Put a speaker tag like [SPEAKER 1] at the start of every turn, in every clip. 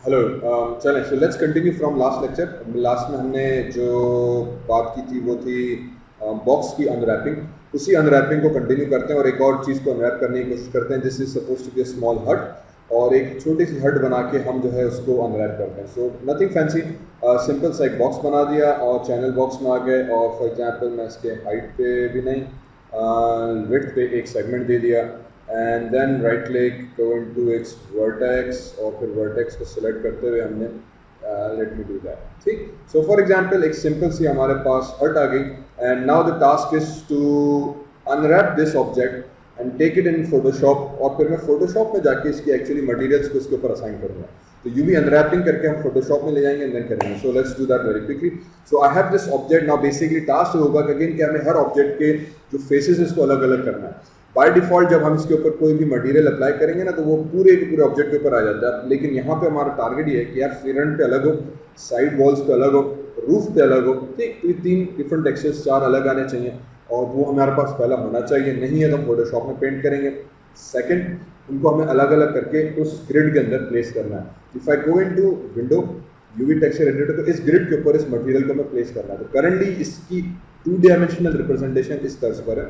[SPEAKER 1] Hello. चलें, so let's continue from last lecture. Last में हमने जो बात की थी वो थी बॉक्स की अनरैपिंग। उसी अनरैपिंग को कंटिन्यू करते हैं और एक और चीज़ को अनरैप करने की कोशिश करते हैं। This is suppose to be a small hut, और एक छोटी सी हट बना के हम जो है उसको अनरैप करते हैं। सो नथिंग फैंसी, सिंपल सा एक बॉक्स बना दिया और चैनल बॉक्स में आ गए, और फॉर एग्जांपल मैं इसके हाइट पे भी नहीं, विड्थ पे एक सेगमेंट दे दिया, and then right click, go into its vertex, और फिर वर्टेक्स को सिलेक्ट करते हुए हमने लेट मी डू दैट। ठीक, सो फॉर एग्जांपल एक सिंपल सी हमारे पास हट आ गई, and now the task is to unwrap this object and take it in Photoshop, और फिर मैं फोटोशॉप में जाके इसकी एक्चुअली मटेरियल्स को इसके ऊपर असाइन करूंगा। तो यू भी अनरैपिंग करके हम फोटोशॉप में ले जाएंगे एंड देन करेंगे। So let's do that very quickly. So I have this object now. Basically task होगा कि अगेन क्या हमें हर ऑब्जेक्ट के जो फेसेस इसको अलग अलग करना है। बाय डिफॉल्ट जब हम इसके ऊपर कोई भी मटेरियल अप्लाई करेंगे ना, तो वो पूरे के पूरे ऑब्जेक्ट के ऊपर आ जाता है। लेकिन यहाँ पे हमारा टारगेट ये है कि यार फ्रंट पे अलग हो, साइड वॉल्स पे अलग हो, रूफ पे अलग हो। ठीक, तो ये 3 डिफरेंट टेक्सचर्स 4 अलग आने चाहिए, और वो हमारे पास पहला होना चाहिए। नहीं है तो हम फोटोशॉप में पेंट करेंगे। सेकंड, उनको हमें अलग अलग करके उस ग्रिड के अंदर प्लेस करना है। If I go into window, UV texture editor, तो इस ग्रिड के ऊपर इस मटेरियल को हमें प्लेस करना है। तो करंटली इसकी 2 डायमेंशनल रिप्रेजेंटेशन इस तर्ज पर है,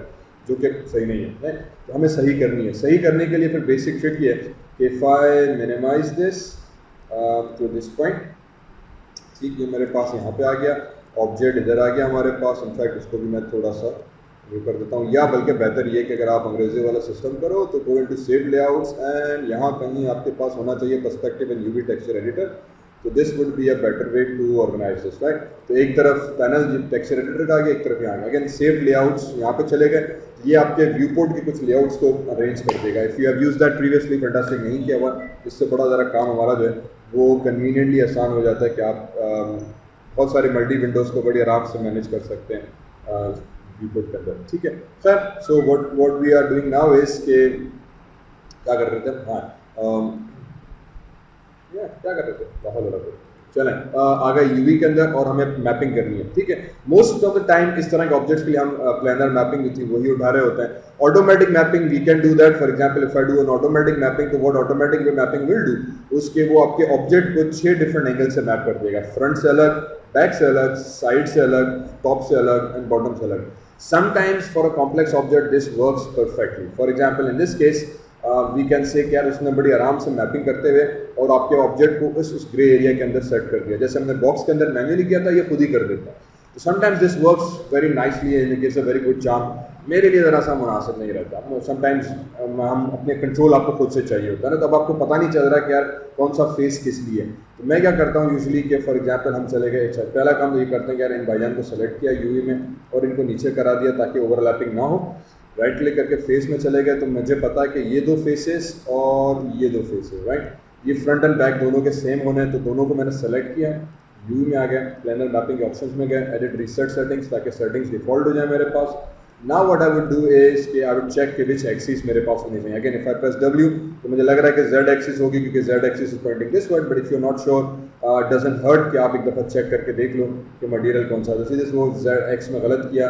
[SPEAKER 1] जो कि सही नहीं है। तो हमें सही करनी है। सही करने के लिए फिर बेसिक ट्रिक ये है कि if I minimize this to this point, ठीक, ये मेरे पास यहाँ पे आ गया, ऑब्जेक्ट इधर आ गया हमारे पास। इनफैक्ट इसको भी मैं थोड़ा सा ये कर देता हूँ, या बल्कि बेहतर ये कि अगर आप अंग्रेजी वाला सिस्टम करो तो go into save layouts, and यहाँ कहीं आपके पास होना चाहिए perspective in UV texture editor. तो this would be a better way to organize this, right. तो एक तरफ पैनल टेक्सचर एडिटर का आ गया, एक तरफ यहाँ अगेन सेव लेआउट्स, यहाँ पे चले गए। ये आपके व्यू पोर्ट के कुछ लेआउट्स को अरेंज कर देगा। If you have used that previously, fantastic. नहीं किया हुआ, इससे बड़ा ज़रा काम हमारा जो है वो कन्वीनियंटली आसान हो जाता है कि आप बहुत सारे मल्टी विंडोज़ को बड़ी आराम से मैनेज कर सकते हैं व्यू पोर्ट के अंदर। ठीक है सर। So what we are doing now is के क्या कर रहे थे, हाँ, क्या कर रहे थे, बहुत बड़ा। चलें, आ गए यूवी के अंदर और हमें मैपिंग करनी है। ठीक है, मोस्ट ऑफ द टाइम इस तरह के ऑब्जेक्ट्स के लिए हम प्लानर मैपिंग थी वही उठा रहे होते हैं। Automatic mapping we can do that. For example if I do an automatic mapping, तो what automatic mapping will do, उसके वो आपके ऑब्जेक्ट को 6 डिफरेंट एंगल से मैप कर देगा। फ्रंट से अलग, बैक से अलग, साइड से अलग, टॉप से अलग, एंड बॉटम से अलग। Sometimes for a complex object this works perfectly. For example in this case we can say कि यार उसने बड़ी आराम से मैपिंग करते हुए और आपके ऑब्जेक्ट को उस ग्रे एरिया के अंदर सेट कर दिया। जैसे हमने बॉक्स के अंदर मैन्युअली किया था, ये खुद ही कर देता है। तो sometimes this works very nicely and gives a very good charm. मेरे लिए ज़रा सा मुनासिब नहीं रहता। समटाइम्स हम अपने कंट्रोल आपको खुद से चाहिए होता है ना, तब आपको पता नहीं चल रहा कि यार कौन सा फेस किस लिए है। तो मैं क्या करता हूँ यूजुअली कि फॉर एग्जांपल हम चले गए, पहला काम तो ये करते हैं कि यार इन भाईजान को सेलेक्ट किया यूवी में और इनको नीचे करा दिया ताकि ओवरलैपिंग ना हो। राइट क्लिक करके फेस में चले गए, तो मुझे पता है कि ये 2 फेसेस और ये 2 फेसेस, राइट, ये फ्रंट एंड बैक दोनों के सेम होने हैं। तो दोनों को मैंने सेलेक्ट किया, व्यू में आ गए, प्लानर मैपिंग के ऑप्शंस में गए, एडिट रीसेट सेटिंग्स, ताकि सेटिंग्स डिफॉल्ट हो जाए मेरे पास। Now what I would do is कि आई वुड चेक कि विच एक्सिस मेरे पास होनी चाहिए। Again if I press W, तो मुझे लग रहा है कि जेड एक्सिस होगी क्योंकि Z axis is pointing this word. But if you not sure, doesn't hurt कि आप एक दफ़ा चेक करके देख लो कि मटेरियल कौन सा है। सीधे वो जेड एक्स में गलत किया,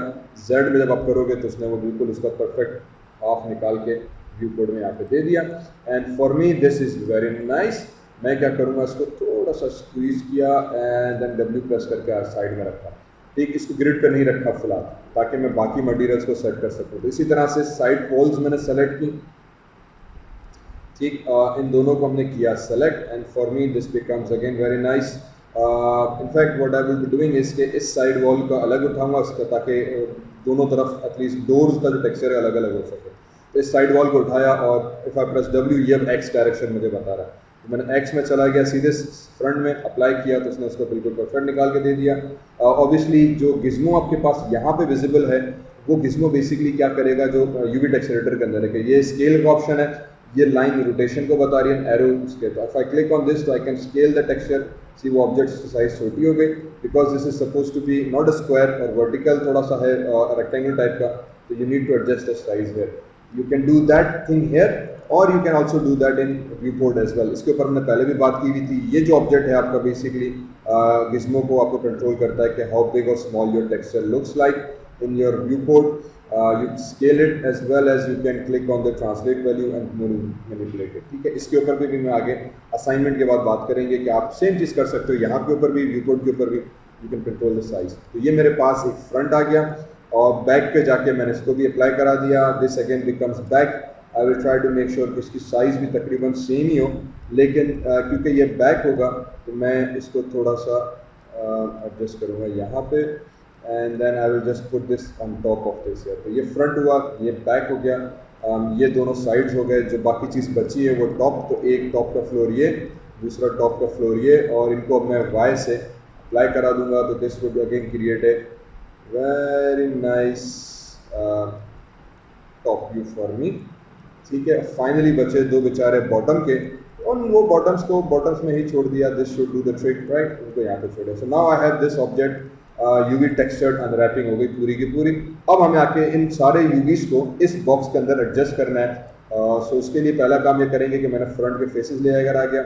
[SPEAKER 1] जेड में जब आप करोगे तो उसने वो बिल्कुल उसका परफेक्ट हाफ निकाल के व्यू कोड में यहाँ पे दे दिया। And for me this is very nice. मैं क्या करूँगा, इसको थोड़ा सा स्क्वीज किया एंड देन डब्ल्यू प्रेस करके साइड में रखा। ठीक, इसको ग्रिड पे नहीं रखा फिलहाल, ताकि मैं बाकी मटेरियल्स को सेट कर सकूँ। तो इसी तरह से साइड वॉल्स मैंने सेलेक्ट की। ठीक, इन दोनों को हमने किया select, and for me this becomes again very nice. In fact what I will be doing is के इस साइड वॉल का अलग उठाऊंगा उसका, ताकि दोनों तरफ एटलीस्ट डोर्स का जो टेक्सचर है अलग अलग हो सके। तो इस साइड वॉल को उठाया और इफ आई प्रेस डब्ल्यू, ये अब एक्स डायरेक्शन मुझे बता रहा है। तो मैंने एक्स में चला गया, सीधे फ्रंट में अप्लाई किया तो उसने उसको बिल्कुल परफेक्ट निकाल के दे दिया। ऑब्वियसली जो गिज्मो आपके पास यहाँ पे विजिबल है, वो गिज्मो बेसिकली क्या करेगा, जो यूवी टेक्सचर एडिटर के अंदर है, ये स्केल का ऑप्शन है, ये लाइन रोटेशन को बता रही है, एरो उसके। तो if I click on this, तो I can scale the texture. See वो ऑब्जेक्ट साइज छोटी हो गई, because this is suppose to be not a square, और वर्टिकल थोड़ा सा है रेक्टेंगल टाइप का, तो you need to adjust the size here. You can do that thing here, और you can also do that in viewport as well. इसके ऊपर हमने पहले भी बात की हुई थी। ये जो ऑब्जेक्ट है आपका बेसिकली गिज्मो को आपको कंट्रोल करता है कि हाउ बिग और small your texture looks like in your view port. you scale it as well as you can click on the translate value and manipulate it। ठीक है, इसके ऊपर भी मैं आगे असाइनमेंट के बाद बात करेंगे कि आप सेम चीज़ कर सकते हो, यहाँ के ऊपर भी, व्यू कोड के ऊपर भी you can control the size. तो ये मेरे पास एक फ्रंट आ गया और बैक पे जाके मैंने इसको भी अप्लाई करा दिया। This again becomes back. I will try to make sure कि इसकी साइज़ भी तकरीबन सेम ही हो, लेकिन क्योंकि ये बैक होगा तो मैं इसको थोड़ा सा एडजस्ट करूँगा यहाँ पे, and then I will just put this on top of this. तो ये फ्रंट हुआ, ये बैक हो गया, ये दोनों साइड्स हो गए। जो बाकी चीज़ बची है वो टॉप, तो एक टॉप का फ्लोर ये, दूसरा टॉप का फ्लोर ये, और इनको अब मैं वाई से अप्लाई करा दूंगा। तो this would again create a very nice top view for me. ठीक है, फाइनली बचे दो बेचारे बॉटम के, और वो बॉटम्स में ही छोड़ दिया। This should do the trick right, उनको यहाँ पे छोड़े। So now I have this object, UV textured unwrapping हो गई पूरी की पूरी। अब हमें आके इन सारे यूवीज को इस बॉक्स के अंदर एडजस्ट करना है। सो उसके लिए पहला काम ये करेंगे कि मैंने फ्रंट के फेसेस ले आकर आ गया,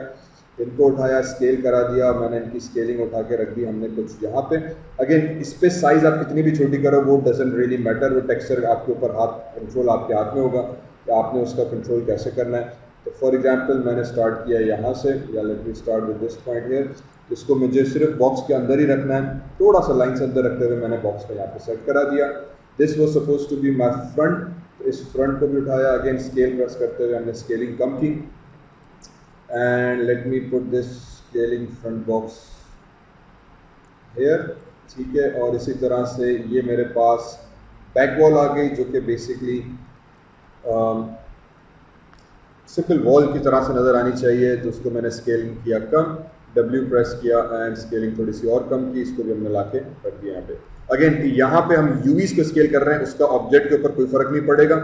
[SPEAKER 1] इनको उठाया, स्केल करा दिया, मैंने इनकी स्केलिंग उठा के रख दी हमने कुछ यहाँ पे। अगेन इस पे साइज आप कितनी भी छोटी करो वो डजंट रियली मैटर, वो टेक्सचर आपके ऊपर कंट्रोल आपके हाथ में होगा कि आपने उसका कंट्रोल कैसे करना है। तो फॉर एग्जांपल मैंने स्टार्ट किया यहाँ से, या late me start with this point here. इसको मुझे सिर्फ बॉक्स के अंदर ही रखना है, थोड़ा सा लाइन से अंदर रखते हुए मैंने बॉक्स को यहाँ पे सेट करा दिया। This was suppose to be my front. इस फ्रंट को भी उठाया, अगेन स्केल प्रेस करते हुए हमने स्केलिंग कम की, and let me put this scaling front box here. ठीक है, और इसी तरह से ये मेरे पास बैक वॉल आ गई जो कि बेसिकली सिंपल वॉल की तरह से नज़र आनी चाहिए। तो उसको मैंने स्केलिंग किया कम, W प्रेस किया एंड स्केलिंग थोड़ी सी और कम की, इसको भी हमने ला के रख दिया यहाँ पे। अगेन यहाँ पे हम यूवीज को स्केल कर रहे हैं, उसका ऑब्जेक्ट के ऊपर कोई फर्क नहीं पड़ेगा।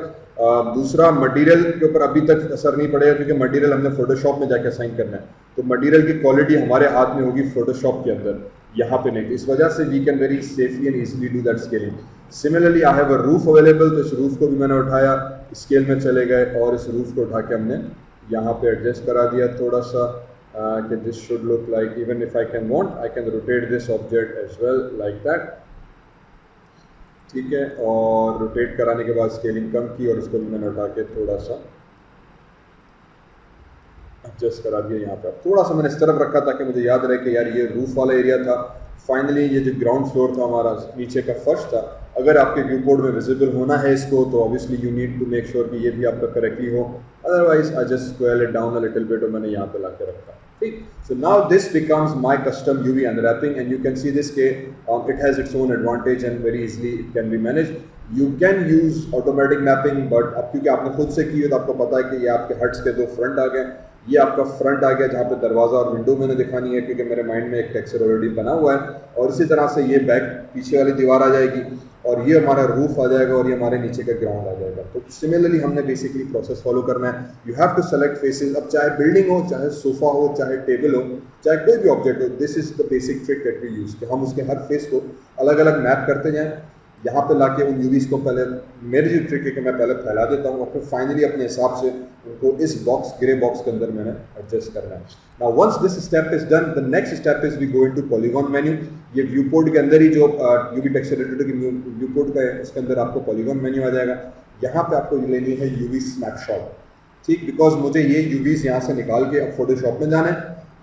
[SPEAKER 1] दूसरा मटेरियल के ऊपर अभी तक असर नहीं पड़ेगा क्योंकि मटेरियल हमने फोटोशॉप में जाके असाइन करना है, तो मटेरियल की क्वालिटी हमारे हाथ में होगी फोटोशॉप के अंदर, यहाँ पे नहीं। तो इस वजह से we can very safely and easily do that scaling. Similarly I have a roof available, तो इस रूफ को भी मैंने उठाया, स्केल में चले गए और इस रूफ को उठा के हमने यहाँ पे एडजस्ट करा दिया थोड़ा सा कि this should look like, even if I can want I can rotate this object as well like that. ठीक है, और रोटेट कराने के बाद स्केलिंग कम की और इसको भी मैंने उठा के थोड़ा सा एडजस्ट करा दिया। यहाँ पर थोड़ा सा मैंने इस तरफ रखा ताकि मुझे याद रहे कि यार ये रूफ वाला एरिया था। फाइनली ये जो ग्राउंड फ्लोर था हमारा, नीचे का फर्श था, अगर आपके व्यू बोर्ड में विजिबल होना है इसको तो obviously you need to make sure कि ये भी आपका करेक्टली हो, otherwise I just square it down a little bit और मैंने यहाँ पे ला के रखा। ठीक, so now this becomes my custom UV unwrapping and you can see this के it has its own advantage and very easily it can be manage. You can use automatic mapping, but अब क्योंकि आपने खुद से की है तो आपको पता है कि ये आपके हट्स के दो फ्रंट आ गए। ये आपका फ्रंट आ गया जहाँ पे दरवाज़ा और विंडो मैंने दिखानी है क्योंकि मेरे माइंड में एक टेक्सचर ऑलरेडी बना हुआ है, और इसी तरह से ये बैक पीछे वाली दीवार आ जाएगी और ये हमारा रूफ आ जाएगा और ये हमारे नीचे का ग्राउंड आ जाएगा। तो सिमिलरली हमने बेसिकली प्रोसेस फॉलो करना है। You have to select faces, अब चाहे बिल्डिंग हो, चाहे सोफा हो, चाहे टेबल हो, चाहे कोई भी ऑब्जेक्ट हो, this is the basic trick that we use कि हम उसके हर फेस को अलग अलग मैप करते जाएं। यहाँ पे लाके उन यूवीज को पहले, मेरी जो ट्रिक है कि मैं पहले फैला देता हूँ और फिर फाइनली अपने हिसाब से उनको इस बॉक्स, ग्रे बॉक्स के अंदर मैंने एडजस्ट करना है। Now once this step is done, the next step is we go into polygon menu. ये व्यू पोर्ट के अंदर ही जो यूवी टेक्सचर एडिटर की व्यू पोर्ट का है उसके अंदर आपको पॉलीगॉन मेन्यू आ जाएगा। यहाँ पे आपको लेनी है यूवी स्नैपशॉट। ठीक, बिकॉज मुझे ये यूवीज यहाँ से निकाल के अब फोटोशॉप में जाना है,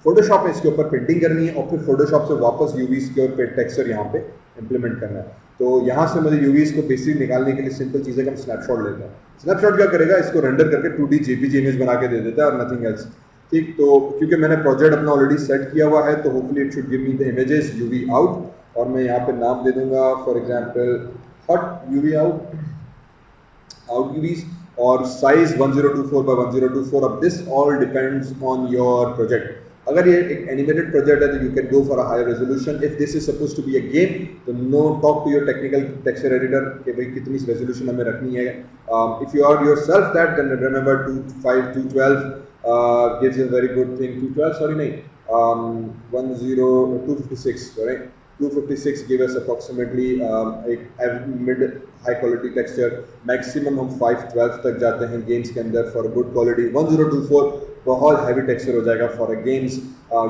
[SPEAKER 1] फोटोशॉप में इसके ऊपर पेंटिंग करनी है और फिर फोटोशॉप से वापस यूवीज के ऊपर टेक्सचर यहाँ पे इंप्लीमेंट करना है। तो यहाँ से मुझे यूवीज को बेसिक निकालने के लिए सिंपल चीज़ है कि हम स्नैपशॉट लेते हैं। स्नैपशॉट क्या करेगा, इसको रेंडर करके 2D JPG इमेज बना के दे देता है और नथिंग एल्स। ठीक, तो क्योंकि मैंने प्रोजेक्ट अपना ऑलरेडी सेट किया हुआ है तो hopefully it should give me the images UV out, और मैं यहाँ पे नाम दे दूंगा for example hot UV out UVs, और साइज 1024 by 1024। अब this all depends on your project. अगर ये एक एनिमेटेड प्रोजेक्ट है तो you can go for a higher resolution. If this is suppose to be a game तो no talk to your technical texture editor कि भाई कितनी रेजोल्यूशन हमें रखनी है। If you are yourself that then remember 212 gives a very good thing। 212 sorry नहीं 256 sorry 256 give us approximately एक mid high quality texture। Maximum हम 512 तक जाते हैं गेम्स के अंदर फॉर गुड क्वालिटी। 1024 बहुत हैवी टेक्सचर हो जाएगा for a games,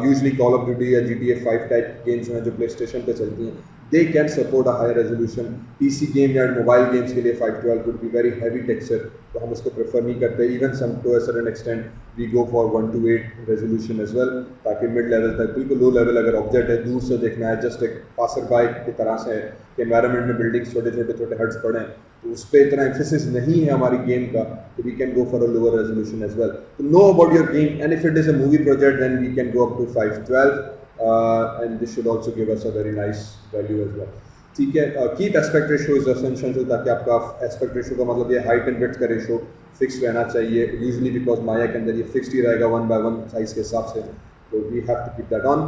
[SPEAKER 1] usually call of duty या GTA 5 टाइप गेम्स हैं जो प्ले स्टेशन पे चलती हैं। they can support a higher resolution. PC game या मोबाइल गेम्स के लिए 512 could be very heavy texture, तो हम उसको प्रेफर नहीं करते. Even some to a certain extent we go for 128 resolution as well, ताकि मिड लेवल तक, बिल्कुल लो लेवल अगर ऑब्जेक्ट है दूर से देखना है, जस्ट एक पासर बाय की तरह से है कि एनवायरनमेंट में बिल्डिंग्स छोटे हट्स पड़े हैं, तो उस पर इतना एम्फेसिस नहीं है हमारी गेम का, तो we can go for a lower resolution as well. तो know about your game, and if it is a movie project then we can go up to 512. And this should also give us a very nice value as well. ठीक है. Keep aspect ratio is essential, ताकि आपका aspect ratio का मतलब ये height and width का ratio fix रहना चाहिए. यूजुअली बिकॉज माया के अंदर ये फिक्स्ड ही रहेगा 1:1 साइज के हिसाब से, तो we have to keep that on.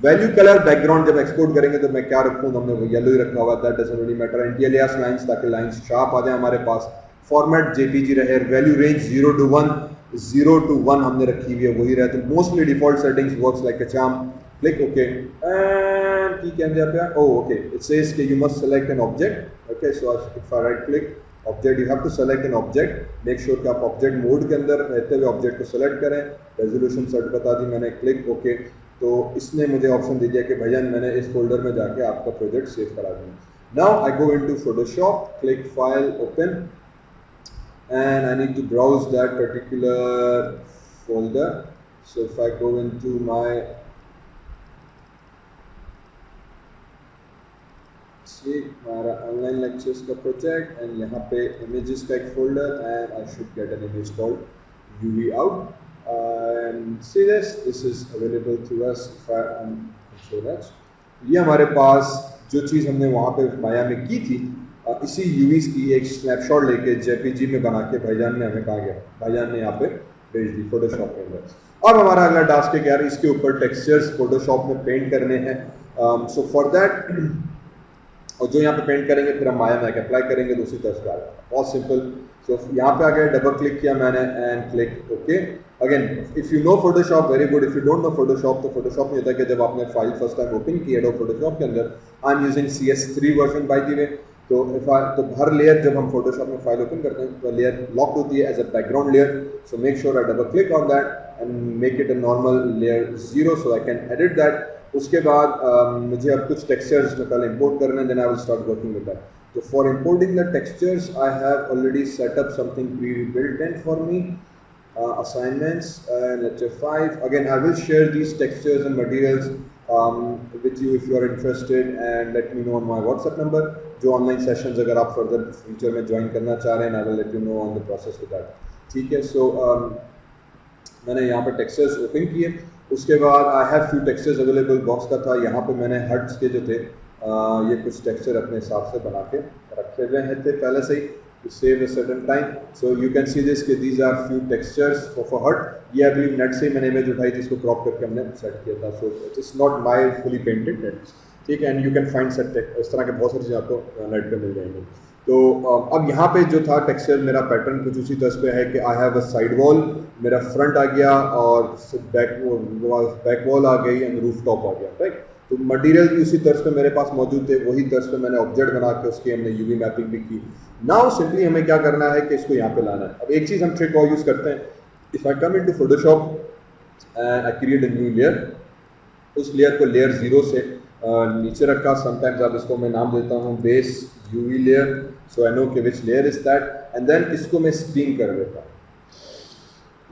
[SPEAKER 1] Value colour background जब एक्सपोर्ट करेंगे तो मैं क्या रखूँ, हमने वो येलो ही रखा हुआ, that doesn't really matter. Anti alias lines, ताकि लाइंस शार्प आ जाए हमारे पास. फॉर्मेट जेपीजी रहे. वैल्यू रेंज 0 to 1, 0 to 1 हमने रखी हुई है, वही रहे. तो mostly default settings works like a charm. Click OK, and key can be up. Oh, okay. It says that you must select an object. Okay, so if I right click object, you have to select an object. Make sure कि आप object mode के अंदर रहते हुए object को select करें. Resolution set बता दी मैंने. Click OK. तो इसने मुझे ऑप्शन दे दिया कि भैया मैंने इस फोल्डर में जाके आपका प्रोजेक्ट सेव करा दूँ. Now I go into Photoshop. Click File, Open, and I need to browse that particular folder. So if I go into my हमारा ऑनलाइन लेक्चर्स का प्रोजेक्ट, एंड यहाँ पे इमेजेस का एक folder, and I should get an image called UV out, and see this is available to us. So that's ये हमारे पास जो चीज़ हमने वहाँ पे माया में की थी, इसी UVs की एक स्नैपशॉट लेके JPG में बना के भाईजान ने हमें कहा गया, भाईजान ने यहाँ पे भेज दी फोटोशॉप के अंदर. अब हमारा अगला टास्क है कि यार इसके ऊपर टेक्सचर्स फोटोशॉप में पेंट करने हैं. सो फॉर दैट, और जो यहाँ पे पेंट करेंगे फिर हम माया में अप्लाई करेंगे, दूसरी तरफ का बहुत सिंपल. सो यहाँ पे आ गया, डबल क्लिक किया मैंने and click okay. Again if you know Photoshop very good, if you don't know Photoshop, तो फोटोशॉप में होता है कि जब आपने फाइल फर्स्ट टाइम ओपन की है फोटोशॉप के अंदर, I am using CS3 version bye the way. तो हर लेयर जब हम फोटोशॉप में फाइल ओपन करते हैं तो लेयर लॉक होती है as a background layer. So make sure I double click on that and make it a normal layer 0 so I can edit that. उसके बाद मुझे अब कुछ टेक्सचर्स पहले इंपोर्ट करना है, then I will start working with that. तो for importing the textures I have already set up something pre built in for me. Assignments, lecture 5. Again, I will share these textures and materials with you if you are interested, and let me know on my WhatsApp number. जो online sessions अगर आप further future में join करना चाह रहे हैं, I will let you know on the process with that. ठीक है. सो मैंने यहाँ पर टेक्सचर्स ओपन किए. उसके बाद I have few textures available. Box का था, यहाँ पे मैंने हट्स के जो थे ये कुछ टेक्सचर अपने हिसाब से बना के रखे हुए हैं थे पहले से ही, to save a certain time. So you can see this कि these are few textures for hut. ये I believe नेट से मैंने इमेज उठाई थी, इसको क्रॉप करके हमने सेट किया था. So it's not my fully painted net. ठीक है. And you can find set इस तरह के बहुत सारी चीज़ें आपको नेट पे मिल जाएंगी. तो अब यहाँ पे जो था टेक्सचर, मेरा पैटर्न कुछ उसी तरह पे है कि आई हैव अ साइड वॉल, मेरा फ्रंट आ गया और बैक वॉल आ गई एंड रूफ टॉप आ गया. राइट. तो मटेरियल भी उसी तर्ज पे मेरे पास मौजूद थे, वही तर्ज पे मैंने ऑब्जेक्ट बना के उसकी हमने UV मैपिंग भी की. नाउ सिंपली हमें क्या करना है कि इसको यहाँ पे लाना है. अब एक चीज़ हम ट्रिक और यूज़ करते हैं. If I come into Photoshop and I create a new layer, उस लेयर को लेयर 0 से नीचे रखा. समटाइम्स आप इसको मैं नाम देता हूँ base UV layer, so I know कि which layer is that. And then इसको मैं स्क्रीन कर देता हूँ.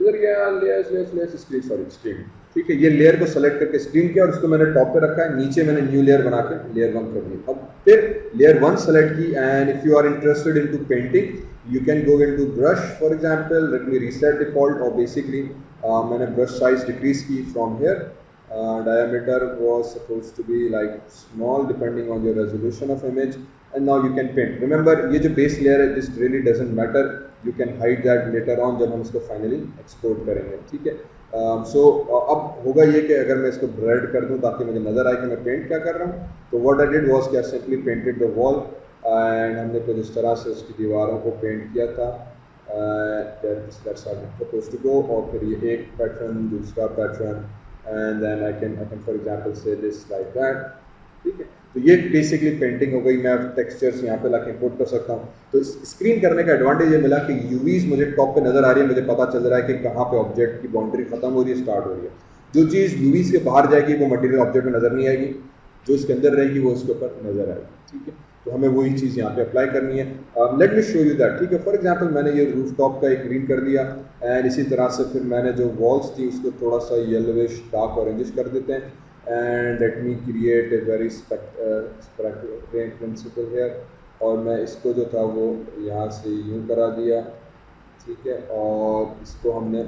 [SPEAKER 1] इधर गया लेयर स्क्रीन. ठीक है. ये लेयर को सेलेक्ट करके स्क्रीन किया और इसको मैंने टॉप पे रखा है. नीचे मैंने न्यू लेयर बना के लेयर 1 कर दी. अब फिर लेयर 1 सेलेक्ट की, and if you are interested into painting you can go into brush. For example let me reset default, और बेसिकली मैंने ब्रश साइज डिक्रीज की from here. diameter was supposed to be like small depending on your resolution of image, and now you can paint. Remember ये जो base layer है, this really doesn't matter, you can hide that later on जब हम इसको finally export करेंगे. ठीक है. So अब होगा ये कि अगर मैं इसको ब्रेड कर दूं ताकि मुझे नज़र आए कि मैं पेंट क्या कर रहा हूँ, तो what I did was कि I simply painted the wall, and हमने कुछ इस तरह से उसकी दीवारों को पेंट किया था. That's how it's supposed to go. और फिर ये एक पैटर्न, दूसरा pattern, and then I can for example say this like that. ठीक है. तो ये बेसिकली पेंटिंग हो गई. मैं टेक्सचर्स यहाँ पे लाके इंपोर्ट कर सकता हूँ. तो स्क्रीन करने का एडवांटेज ये मिला कि UVs मुझे टॉप पे नजर आ रही है, मुझे पता चल रहा है कि कहाँ पे ऑब्जेक्ट की बाउंड्री खत्म हो रही है, स्टार्ट हो रही है. जो चीज़ UVs के बाहर जाएगी वो मटेरियल ऑब्जेक्ट में नजर नहीं आएगी. जो इसके अंदर रहेगी वो उसके ऊपर नजर आएगी, ठीक है। तो हमें वही चीज़ यहाँ पे अप्लाई करनी है। Let me show you that, ठीक है। फॉर एग्जांपल मैंने ये रूफ टॉप का एक ग्रीन कर दिया, एंड इसी तरह से फिर मैंने जो वॉल्स थी उसको थोड़ा सा येलोविश डार्क ऑरेंजिश कर देते हैं, and let me create a very principal hair, और मैं इसको जो था वो यहाँ से यूँ करा दिया, ठीक है। और इसको हमने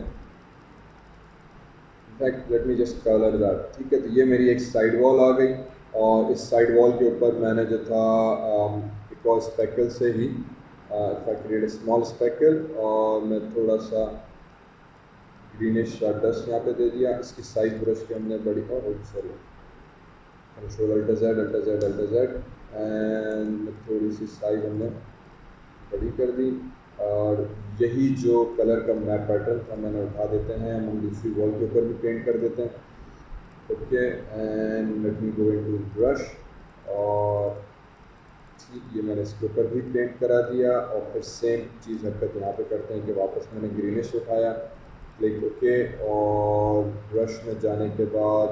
[SPEAKER 1] let me just colour that, ठीक है। तो ये मेरी एक साइड वॉल आ गई, और इस साइड वॉल के ऊपर मैंने जो था एक और स्पेकल से ही क्रिएट स्मॉल स्पेकल, और मैं थोड़ा सा ग्रीनिश डस्ट यहाँ पे दे दिया। इसकी साइज ब्रश की हमने बड़ी, और sorry control alter Z and थोड़ी सी साइज हमने बड़ी कर दी, और यही जो कलर का मैप पैटर्न था मैंने उठा देते हैं, हम दूसरी वॉल के ऊपर भी पेंट कर देते हैं, okay. And let me go into brush, और ठीक ये मैंने इसके ऊपर भी पेंट करा दिया, और फिर सेम चीज़ हरकत यहाँ पे करते हैं कि वापस मैंने ग्रीनिश उठाया, क्लिक ओके, और ब्रश में जाने के बाद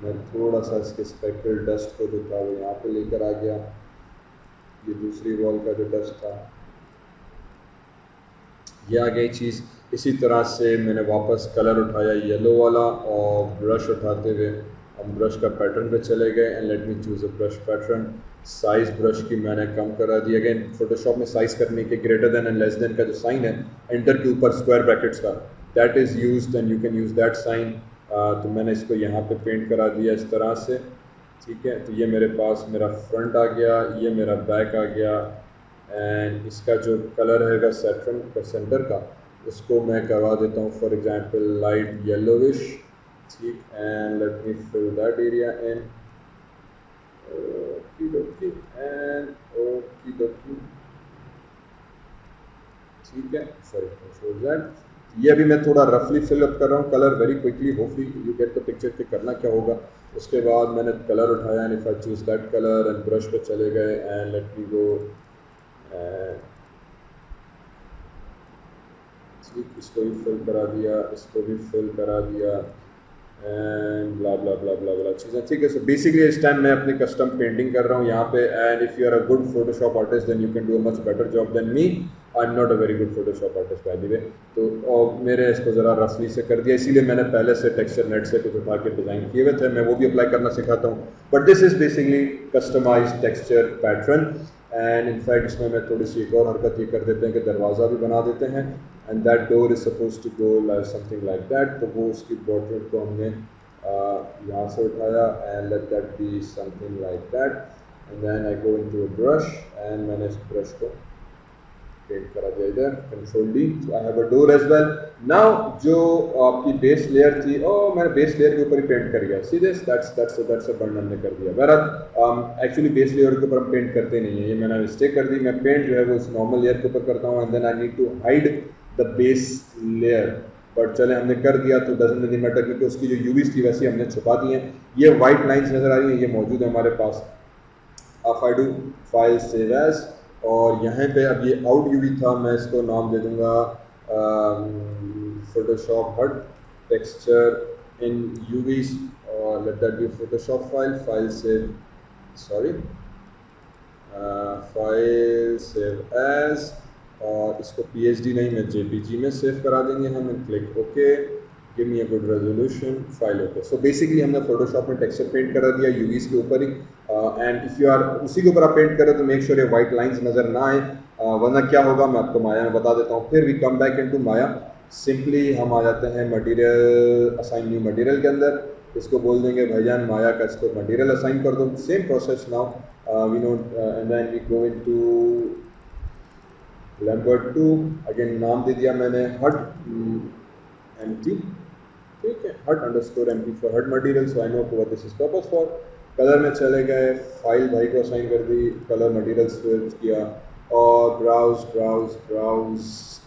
[SPEAKER 1] मैं थोड़ा सा इसके स्पेकल डस्ट को जो था वो यहाँ पे लेकर आ गया, ये दूसरी वॉल का जो डस्ट था ये आ गई चीज़। इसी तरह से मैंने वापस कलर उठाया येलो वाला, और ब्रश उठाते हुए हम ब्रश का पैटर्न पे चले गए, and let me choose a brush pattern. Size brush की मैंने कम करा दी। अगेन फोटोशॉप में साइज़ करने के greater than and less than का जो साइन है एंटर के ऊपर स्क्वायर ब्रैकेट्स का, that is used and you can use that sign. तो मैंने इसको यहाँ पे पेंट करा दिया इस तरह से, ठीक है। तो ये मेरे पास मेरा फ्रंट आ गया, ये मेरा बैक आ गया, एंड इसका जो कलर रहेगा सेंटर का सेंटर का उसको मैं करवा देता हूँ फॉर एग्जांपल लाइट येलोविश, ठीक। And let me fill that area in, ठीक है। सॉरी, ये अभी मैं थोड़ा रफली फिल अप कर रहा हूँ colour very quickly, hopefully you get the picture कि करना क्या होगा। उसके बाद मैंने कलर उठाया, and if I choose that colour and brush पे चले गए, एंड लेट मी गो, ठीक, इसको भी फिल करा दिया, इसको भी फिल करा दिया, एंड ब्ला ब्ला ब्ला ब्ला ब्ला चीज़ें, ठीक है। सो बेसिकली इस टाइम मैं अपनी कस्टम पेंटिंग कर रहा हूँ यहाँ पे, and if you are a good Photoshop artist then you can do a much better job than me. I am not a very good Photoshop artist by the way. तो और मैंने इसको ज़रा रफली से कर दिया, इसीलिए मैंने पहले से टेक्सचर नेट से कुछ उठा के डिज़ाइन किए हुए थे, मैं वो भी अप्लाई करना सिखाता हूँ। But this is basically customize texture pattern, and in fact इसमें मैं थोड़ी सी एक और हरकत ये कर देते हैं कि दरवाज़ा भी बना देते हैं, and that door is suppose to go like something like that. तो वो उसकी बॉर्डर को हमने यहाँ से उठाया, and let that be something like that, and then I go into a brush, एंड मैंने इस ब्रश को पेंट करा दिया इधर, control D, so I have a door as well. Now जो आपकी बेस लेयर थी, ओ मैंने बेस लेयर के ऊपर ही पेंट कर गया, see this, that's a burn हमने कर दिया। बहरहाल एक्चुअली बेस लेयर के ऊपर हम पेंट करते नहीं है, ये मैंने मिस्टेक कर दी। मैं पेंट जो है वो इस नॉर्मल लेयर के ऊपर करता हूँ, and then I need to hide the base layer, but चले हमने कर दिया तो डजंट रियली मैटर, क्योंकि उसकी जो यूवीज थी वैसे हमने छुपा दी हैं। ये वाइट लाइंस नजर आ रही हैं, ये मौजूद है हमारे पास। अब I do file save as, और यहाँ पे अब ये आउट यूवी था, मैं इसको नाम दे दूंगा फोटोशॉप हट टेक्सचर इन यूवीज, और let that be Photoshop file save, sorry file save as, और इसको पीएचडी नहीं मैं जेपीजी में सेव करा देंगे हम, click okay, give me a good resolution, file okay. So basically हमने फोटोशॉप में टेक्सचर पेंट करा दिया यूवीज के ऊपर ही, एंड इफ यू आर उसी के ऊपर आप पेंट करें तो मेक श्योर ये वाइट लाइंस नजर ना आए, वरना क्या होगा मैं आपको माया में बता देता हूँ। फिर we come back into Maya, simply हम आ जाते हैं मटेरियल, असाइन न्यू मटेरियल के अंदर, इसको बोल देंगे भाईजान माया का इसको मटेरियल असाइन कर दो, same process now we know, and then we go into Lambert 2, again नाम दे दिया मैंने हट एम्प्टी, ठीक है, hut underscore empty for hut material, so I know what this is purpose for. Colour में चले गए, फाइल भाई को असाइन कर दी, कलर मटेरियल स्विच किया, और ब्राउज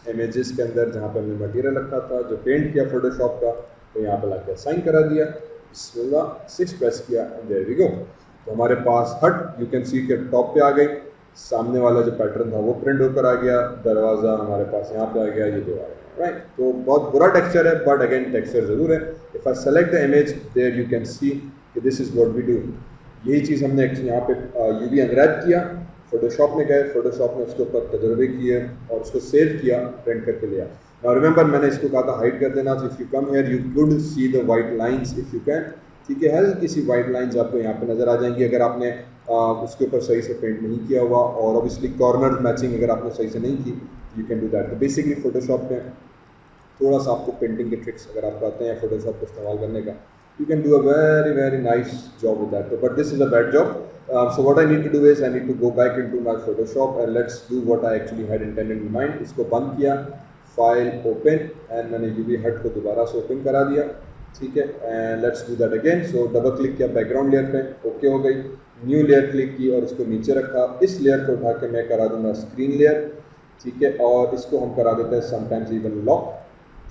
[SPEAKER 1] इमेजेस के अंदर जहाँ पे हमने मटेरियल रखा था जो पेंट किया फोटोशॉप का, तो यहाँ पे लाके असाइन करा दिया, बिस्मिल्लाह 6 प्रेस किया, एंड देयर वी गो। तो हमारे पास हट यू कैन सी के टॉप पे आ गई, सामने वाला जो पैटर्न था वो प्रिंट होकर आ गया, दरवाज़ा हमारे पास यहाँ पे आ गया, ये जो आ गया, राइट। तो बहुत बुरा टेक्सचर है, बट अगेन टेक्सचर ज़रूर है। If I select the image there you can see this is what we do. यही चीज़ हमने यहाँ पे यूवी अनरैप किया, फोटोशॉप में गए, फोटोशॉप में उसके ऊपर तजर्बे किए और उसको सेव किया, प्रिंट करके लिया। नाउ रिमेंबर मैंने इसको कहा था हाइड कर देना, if you come here you could see the white lines if you can, ठीक है, हल्की सी वाइट लाइंस आपको यहाँ पे नज़र आ जाएंगी अगर आपने उसके ऊपर सही से पेंट नहीं किया हुआ, और ऑब्वियसली कॉर्नर मैचिंग अगर आपने सही से नहीं की, यू कैन डू दैट। तो बेसिकली फोटोशॉप में थोड़ा सा आपको पेंटिंग के ट्रिक्स अगर आपको आते हैं फोटोशॉप को इस्तेमाल करने का, you can do a very nice job with that. But this is a bad job. So what I need to do is I need to go back into my Photoshop and let's do what I actually had intended in mind. इसको बंद किया, file open, and मैंने UV हट को दोबारा से open करा दिया, ठीक है, and let's do that again. So double click किया बैकग्राउंड लेयर पे, ओके हो गई, न्यू लेयर क्लिक की और इसको नीचे रखा। इस लेयर को उठा के मैं करा दूंगा स्क्रीन लेयर, ठीक है, और इसको हम करा देते हैं समटाइम्स इवन लॉक,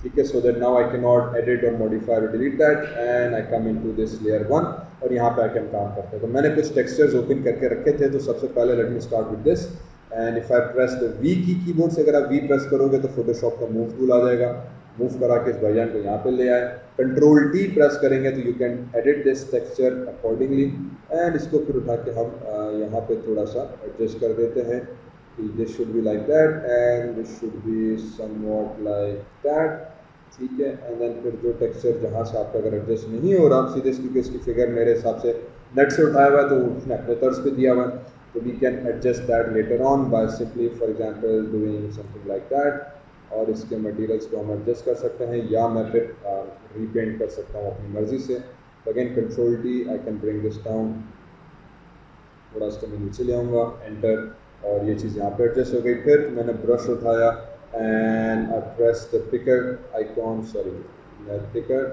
[SPEAKER 1] ठीक है, so that now I can not edit और मॉडिफाई और delete that, and I come into this layer 1 और यहाँ पे आई कैन काम करते हैं। तो मैंने कुछ टेक्सचर्स ओपन करके रखे थे, तो सबसे पहले let me start with this, and if I press the V key keyboard से, अगर आप वी प्रेस करोगे तो फोटोशॉप का मूव टूल आ जाएगा, मूव करा के इस भाईजान को यहाँ पे ले आए, कंट्रोल टी प्रेस करेंगे तो you can edit this texture accordingly, and इसको फिर उठा के हम यहाँ पे थोड़ा सा एडजस्ट कर देते हैं, this should be like that and this should be somewhat like that, ठीक है, एंड देन फिर जो टेक्सचर जहाँ से आपका अगर एडजस्ट नहीं हो रहा सीधे, क्योंकि इसकी फिगर मेरे हिसाब से नेट से उठाया हुआ है तो उसने अपने तर्ज पे दिया हुआ है, तो we can adjust that later on by simply for example doing something like that, और इसके मटेरियल्स को हम एडजस्ट कर सकते हैं या मैं फिर रीपेंट कर सकता हूँ अपनी मर्जी से। Again control T, I can bring this down, थोड़ा इसको मैं नीचे ले आऊँगा, एंटर, और ये चीज़ यहाँ पे एडजस्ट हो गई। फिर मैंने ब्रश उठाया and I press the picker icon, sorry picker,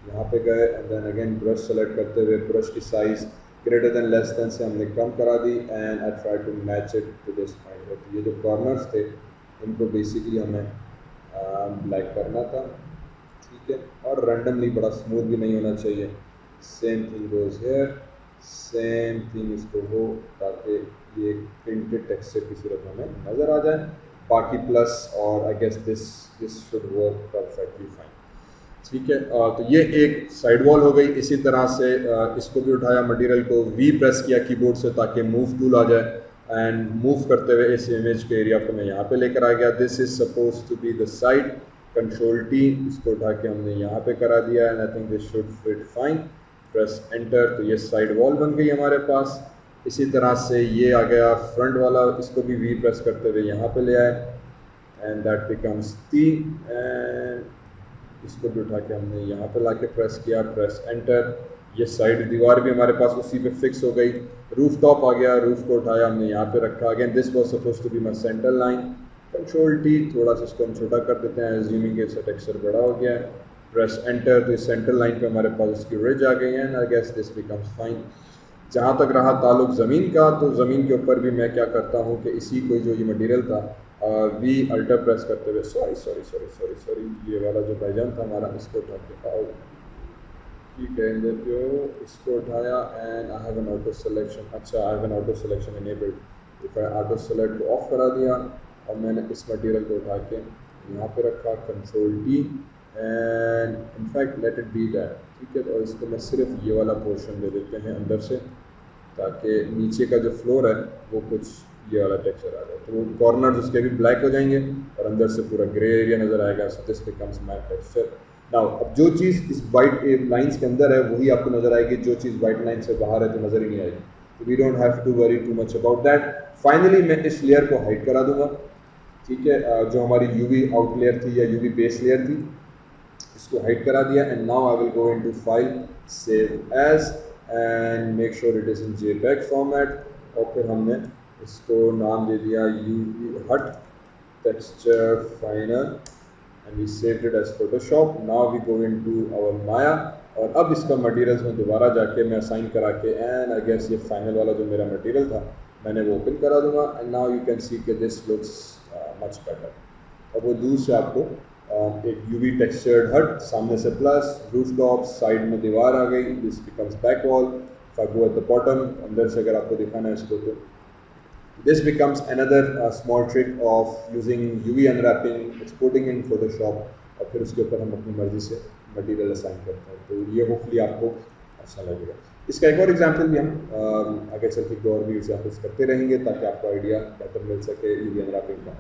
[SPEAKER 1] यहाँ पे गए and then again brush select करते हुए ब्रश की size greater than less than से हमने कम करा दी, and I try to match it to this point. तो ये जो कॉर्नर्स थे इनको बेसिकली हमें ब्लैक करना था, ठीक है, और रैंडमली, बड़ा स्मूथ भी नहीं होना चाहिए। Same thing goes hair, same thing इसको हो, ताकि ये प्रिंटेड टेक्सचर की सूरत में हमें नज़र आ जाए। बाकी प्लस और I guess this should work perfectly fine, ठीक है। तो ये एक साइड वॉल हो गई। इसी तरह से इसको भी उठाया, मटेरियल को वी प्रेस किया कीबोर्ड से ताकि मूव टूल आ जाए, एंड मूव करते हुए इस इमेज के एरिया को मैं यहाँ पे लेकर आ गया। This is suppose to be the side, control T, इसको उठा के हमने यहाँ पे करा दिया, and I think this should fit fine, press enter, तो ये साइड वॉल बन गई हमारे पास। इसी तरह से ये आ गया फ्रंट वाला, इसको भी वी प्रेस करते हुए यहाँ पे ले आए, and that becomes T, and इसको भी उठा के हमने यहाँ पे ला के प्रेस किया, प्रेस एंटर, ये साइड दीवार भी हमारे पास उसी पे फिक्स हो गई। रूफ टॉप आ गया, रूफ को उठाया हमने यहाँ पे रखा, again this was suppose to be my centre line, control T, थोड़ा सा इसको हम छोटा कर देते हैं, एज्यूमिंग कि इसका टेक्सचर बड़ा हो गया है, प्रेस एंटर, तो इस सेंटर लाइन पे हमारे पास इसकी रिज आ गई है, and I guess this becomes fine. जहाँ तक रहा ताल्लुक ज़मीन का, तो ज़मीन के ऊपर भी मैं क्या करता हूँ कि इसी कोई जो ये मटेरियल था वी अल्टर प्रेस करते हुए, सॉरी ये वाला जो भाईजान था हमारा, इसको उठा के आओ, ठीक है, जो इसको उठाया, and I have an auto selection, अच्छा I have an auto selection enabled, तो ऑटो सेलेक्ट को ऑफ करा दिया, और मैंने इस मटेरियल को उठा के यहाँ पे रखा, control T, and in fact let it be that, ठीक है, और इसको मैं सिर्फ ये वाला पोर्शन दे देते हैं अंदर से, ताकि नीचे का जो फ्लोर है वो कुछ ये वाला टेक्सचर आ जाए, तो वो कॉर्नर उसके भी ब्लैक हो जाएंगे और अंदर से पूरा ग्रे एरिया नज़र आएगा। So this becomes my texture. Now अब जो चीज़ इस वाइट लाइंस के अंदर है वही आपको नज़र आएगी, जो चीज़ वाइट लाइन से बाहर है तो नज़र ही नहीं आएगी, तो we don't have to worry too much about that. Finally मैं इस लेयर को हाइड करा दूंगा, ठीक है, जो हमारी यूवी आउट लेयर थी या यूवी बेस लेयर थी, इसको हाइड करा दिया, and now I will go into file, save as, and make sure it is in JPEG format, और फिर हमने इसको नाम दे दिया UV hut texture final, and we saved it as Photoshop. Now we go into our Maya, और अब इसका मटेरियल्स में दोबारा जाके मैं असाइन करा के, एंड आई गेस ये फाइनल वाला जो मेरा मटेरियल था मैंने वो ओपन करा दूंगा, एंड नाउ यू कैन सी कि दिस लुक्स मच बेटर। और वो दूर से आपको एक UV टेक्सचर्ड हट, सामने से प्लस, रूफ टॉप, साइड में दीवार आ गई, this becomes back wall, if I go at the bottom, अंदर से अगर आपको दिखाना है इसको, तो this becomes another small trick of using UV unwrapping, exporting in Photoshop, और फिर उसके ऊपर हम अपनी मर्जी से मटेरियल असाइन करते हैं। तो ये होपफुली आपको अच्छा लगेगा। इसका एक और एग्जांपल भी हम आगे चल के और भी एग्जांपल्स करते रहेंगे ताकि आपको आइडिया बेटर मिल सके यूवी अनरैपिंग का।